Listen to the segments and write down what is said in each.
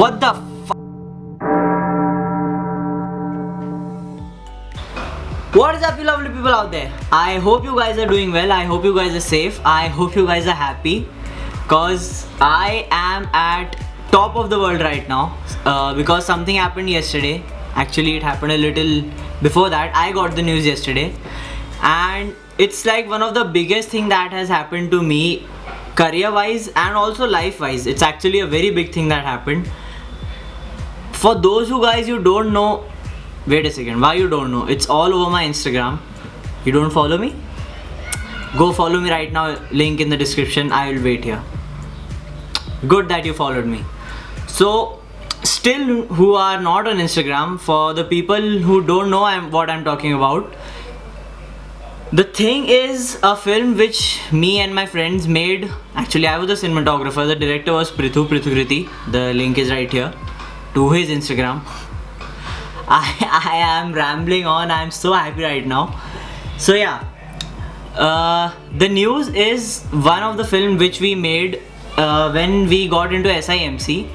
What the What is up, you lovely people out there? I hope you guys are doing well. I hope you guys are safe. I hope you guys are happy. Cause I am at top of the world right now. Because something happened yesterday. Actually, it happened a little before that. I got the news yesterday. And it's like one of the biggest thing that has happened to me career wise and also life wise. It's actually a very big thing that happened. For those who guys you don't know, wait a second, why you don't know? It's all over my Instagram. You don't follow me? Go follow me right now, link in the description. I will wait here. Good that you followed me. So still who are not on Instagram, for the people who don't know what I'm talking about, the thing is a film which me and my friends made. Actually, I was the cinematographer. The director was Prithukriti. The link is right here to his Instagram. I am rambling on. I'm so happy right now. So yeah, the news is one of the film which we made when we got into SIMC.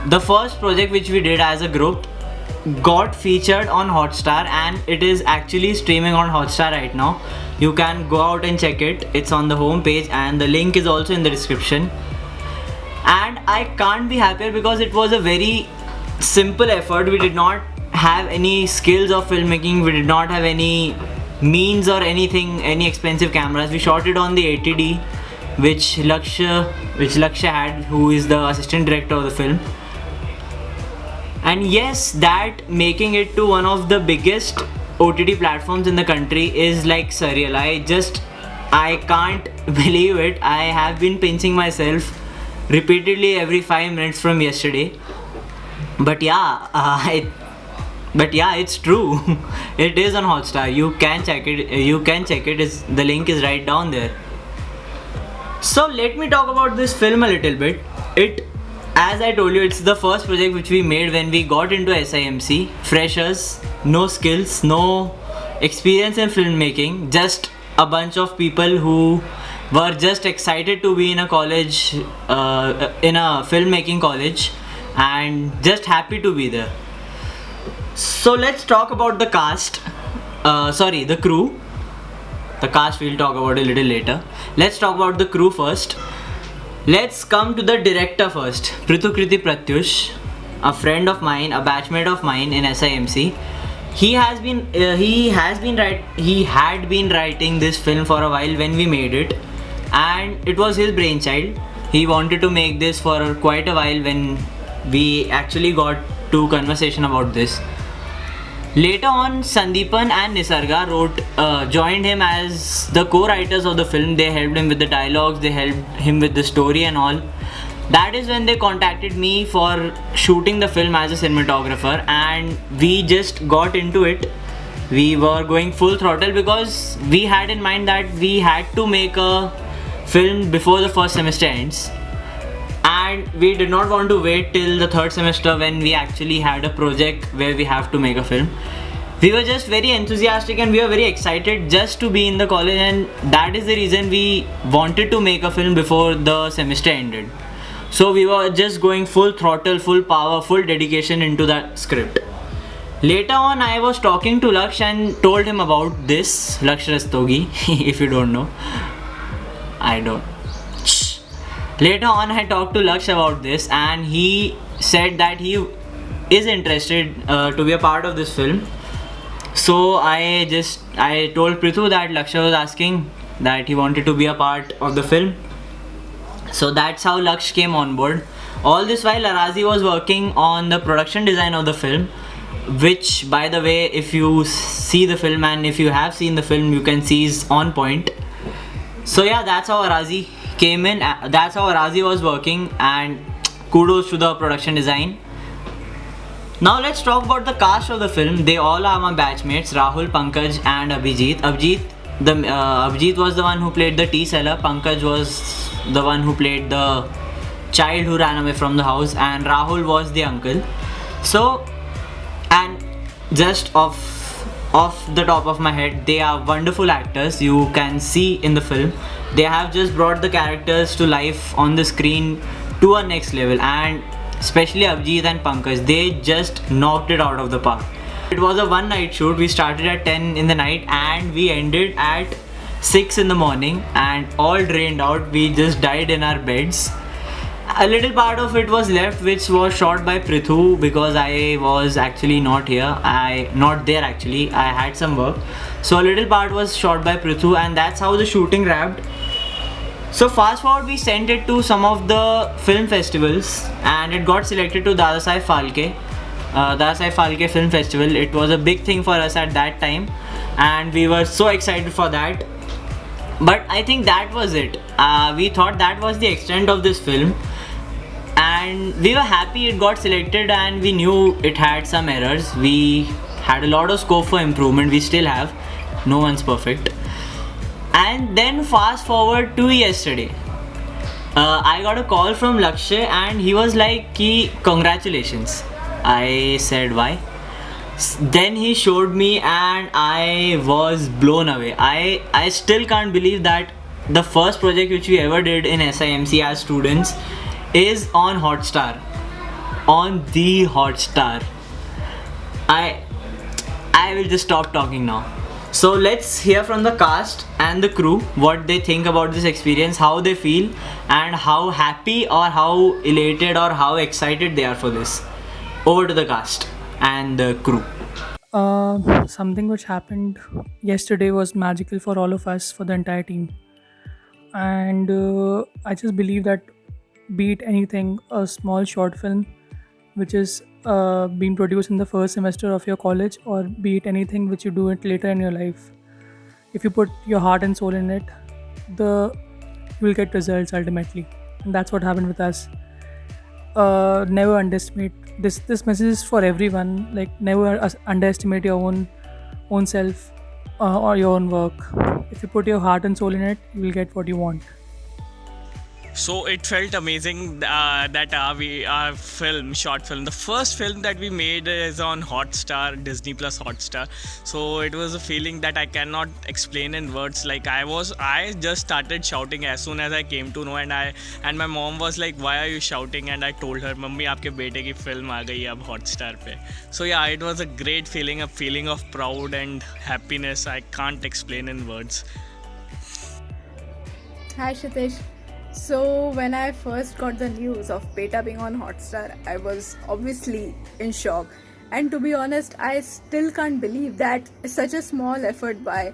The first project which we did as a group got featured on Hotstar, and it is actually streaming on Hotstar right now. You can go out and check it. It's on the home page and the link is also in the description. And I can't be happier because it was a very simple effort. We did not have any skills of filmmaking. We did not have any means or anything, any expensive cameras. We shot it on the 80D which Lakshya had, who is the assistant director of the film. And yes, that making it to one of the biggest OTT platforms in the country is like surreal. I can't believe it. I have been pinching myself repeatedly every 5 minutes from yesterday. But yeah, it's true. It is on Hotstar. You can check it. The link is right down there. So let me talk about this film a little bit. As I told you, it's the first project which we made when we got into SIMC. Freshers, no skills, no experience in filmmaking. Just a bunch of people who were just excited to be in a college, in a filmmaking college, and just happy to be there. So let's talk about the cast. The crew. The cast we'll talk about a little later. Let's talk about the crew first. Let's come to the director first. Prithukriti Pratyush, a friend of mine, a batchmate of mine in SIMC. He had been writing this film for a while when we made it, and it was his brainchild. He wanted to make this for quite a while when we actually got to conversation about this. Later on, Sandeepan and Nisarga joined him as the co-writers of the film. They helped him with the dialogues, they helped him with the story and all. That is when they contacted me for shooting the film as a cinematographer, and we just got into it. We were going full throttle because we had in mind that we had to make a film before the first semester ends. And we did not want to wait till the third semester when we actually had a project where we have to make a film. We were just very enthusiastic and we were very excited just to be in the college, and that is the reason we wanted to make a film before the semester ended. So we were just going full throttle, full power, full dedication into that script. Later on, I was talking to Laksh and told him about this, Laksh Rastogi, if you don't know. I don't. Later on, I talked to Laksh about this, and he said that he is interested to be a part of this film. So I told Prithu that Lakshya was asking that he wanted to be a part of the film. So that's how Laksh came on board. All this while, Arazi was working on the production design of the film, which, by the way, if you see the film and if you have seen the film, you can see is on point. So yeah, that's how Arazi came in. That's how Arazi was working, and kudos to the production design. Now let's talk about the cast of the film. They all are my batchmates, Rahul, Pankaj and Abhijit. Abhijit was the one who played the tea seller. Pankaj was the one who played the child who ran away from the house, and Rahul was the uncle. So, and just off the top of my head, they are wonderful actors. You can see in the film they have just brought the characters to life on the screen to a next level, and especially Abhijeet and Pankaj. They just knocked it out of the park. It was a one night shoot. We started at 10 in the night and we ended at 6 in the morning, and all drained out. We just died in our beds. A little part of it was left, which was shot by Prithu, because I was actually not here. Not there actually. I had some work. So a little part was shot by Prithu, and that's how the shooting wrapped. So fast forward, we sent it to some of the film festivals and it got selected to Dadasaheb Phalke. Dadasaheb Phalke Film Festival. It was a big thing for us at that time and we were so excited for that. But I think that was it. We thought that was the extent of this film and we were happy it got selected, and we knew it had some errors. We had a lot of scope for improvement. We still have. No one's perfect. And then fast forward to yesterday. I got a call from Lakshay and he was like, congratulations. I said, why? Then he showed me and I was blown away. I still can't believe that the first project which we ever did in SIMC as students is on Hotstar. On the Hotstar. I will just stop talking now. So let's hear from the cast and the crew what they think about this experience, how they feel, and how happy or how elated or how excited they are for this. Over to the cast and the crew. Something which happened yesterday was magical for all of us, for the entire team. And I just believe that, be it anything, a small short film which is being produced in the first semester of your college, or be it anything which you do it later in your life, if you put your heart and soul in it, you will get results ultimately. And that's what happened with us. Never underestimate this message is for everyone. Like, never underestimate your own self or your own work. If you put your heart and soul in it, you will get what you want. So it felt amazing that our short film, the first film that we made is on Hotstar, Disney Plus Hotstar. So it was a feeling that I cannot explain in words. Like, I just started shouting as soon as I came to know, and my mom was like, "Why are you shouting?" And I told her, "Mummy, आपके बेटे की film आ गई है अब Hotstar पे." So yeah, it was a great feeling, a feeling of proud and happiness I can't explain in words. Hi Shitesh. So when I first got the news of Beta being on Hotstar, I was obviously in shock. And to be honest, I still can't believe that such a small effort by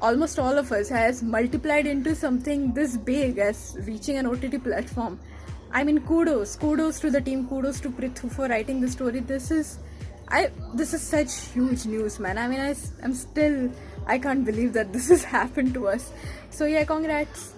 almost all of us has multiplied into something this big as reaching an OTT platform. I mean, kudos to the team, kudos to Prithu for writing the story. This is such huge news, man. I mean, I can't believe that this has happened to us. So yeah, congrats.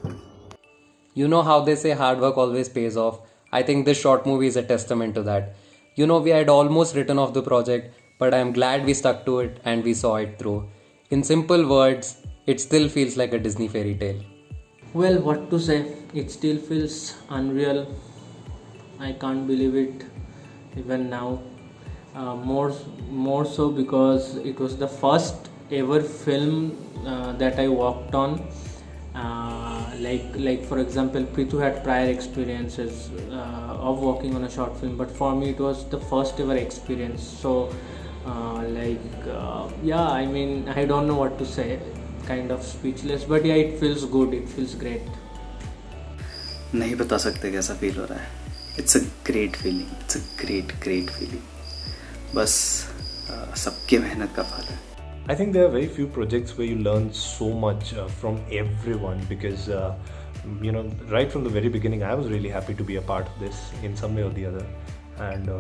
You know how they say hard work always pays off. I think this short movie is a testament to that. You know, we had almost written off the project, but I am glad we stuck to it and we saw it through. In simple words, it still feels like a Disney fairy tale. Well, what to say? It still feels unreal. I can't believe it even now. More so because it was the first ever film that I worked on. Like for example, Prithu had prior experiences of working on a short film, but for me it was the first ever experience. So yeah, I mean, I don't know what to say, kind of speechless, but yeah, it feels good, it feels great. नहीं बता सकते कैसा feel हो रहा है. It's a great feeling. It's a great feeling. बस सबके मेहनत का फल है. I think there are very few projects where you learn so much from everyone, because right from the very beginning I was really happy to be a part of this in some way or the other, and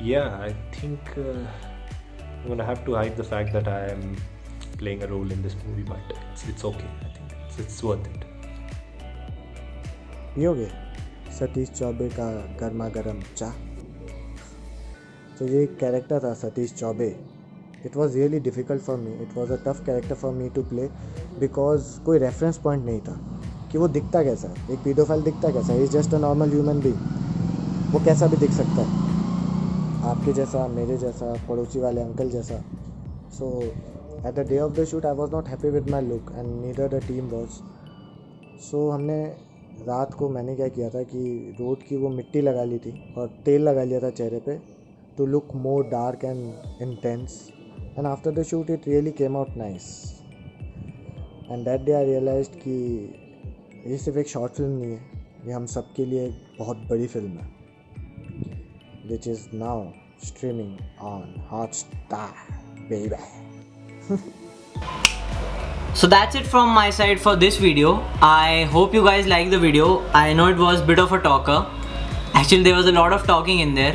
yeah, I think I'm gonna have to hide the fact that I am playing a role in this movie, but it's okay. I think it's worth it. पियोगे सतीश चौबे का गर्मा गर्म चाह. तो ये character था Satish Choubey. It was really difficult for me. It was a tough character for me to play because कोई reference point नहीं था कि वो दिखता कैसा है. एक pedophile दिखता कैसा है. He is just a normal human being. वो कैसा भी दिख सकता है, आपके जैसा, मेरे जैसा, पड़ोसी वाले अंकल जैसा. So at the day of the shoot I was not happy with my look and neither the team was. So हमने रात को मैंने क्या किया था कि रोड की वो मिट्टी लगा ली थी और तेल लगा लिया था चेहरे पे to look more dark and intense, and after the shoot it really came out nice. And that day I realized कि ये सिर्फ एक शॉर्ट फिल्म नहीं है, ये हम सब के लिए एक बहुत बड़ी फिल्म है, which is now streaming on Hotstar, baby. So that's it from my side for this video. I hope you guys liked the video. I know it was a bit of a talker. Actually there was a lot of talking in there,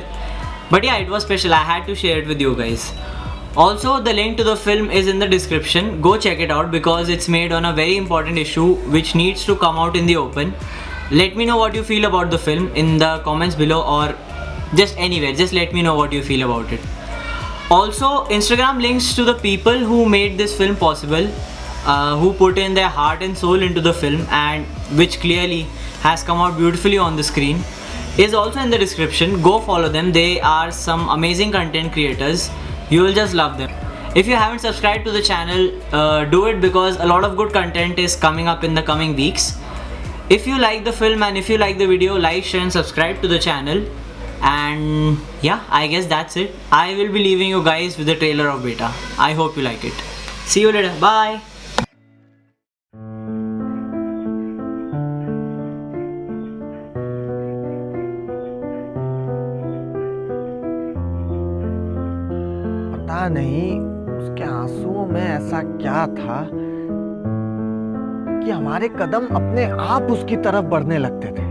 but yeah, it was special. I had to share it with you guys. Also, the link to the film is in the description. Go check it out because it's made on a very important issue which needs to come out in the open. Let me know what you feel about the film in the comments below, or just anywhere. Just let me know what you feel about it. Also, Instagram links to the people who made this film possible, who put in their heart and soul into the film, and which clearly has come out beautifully on the screen, is also in the description. Go follow them. They are some amazing content creators. You will just love them. If you haven't subscribed to the channel, do it because a lot of good content is coming up in the coming weeks. If you like the film and if you like the video, like, share and subscribe to the channel. And yeah, I guess that's it. I will be leaving you guys with the trailer of Beta. I hope you like it. See you later. Bye. पता नहीं उसके आंसुओं में ऐसा क्या था कि हमारे कदम अपने आप उसकी तरफ बढ़ने लगते थे।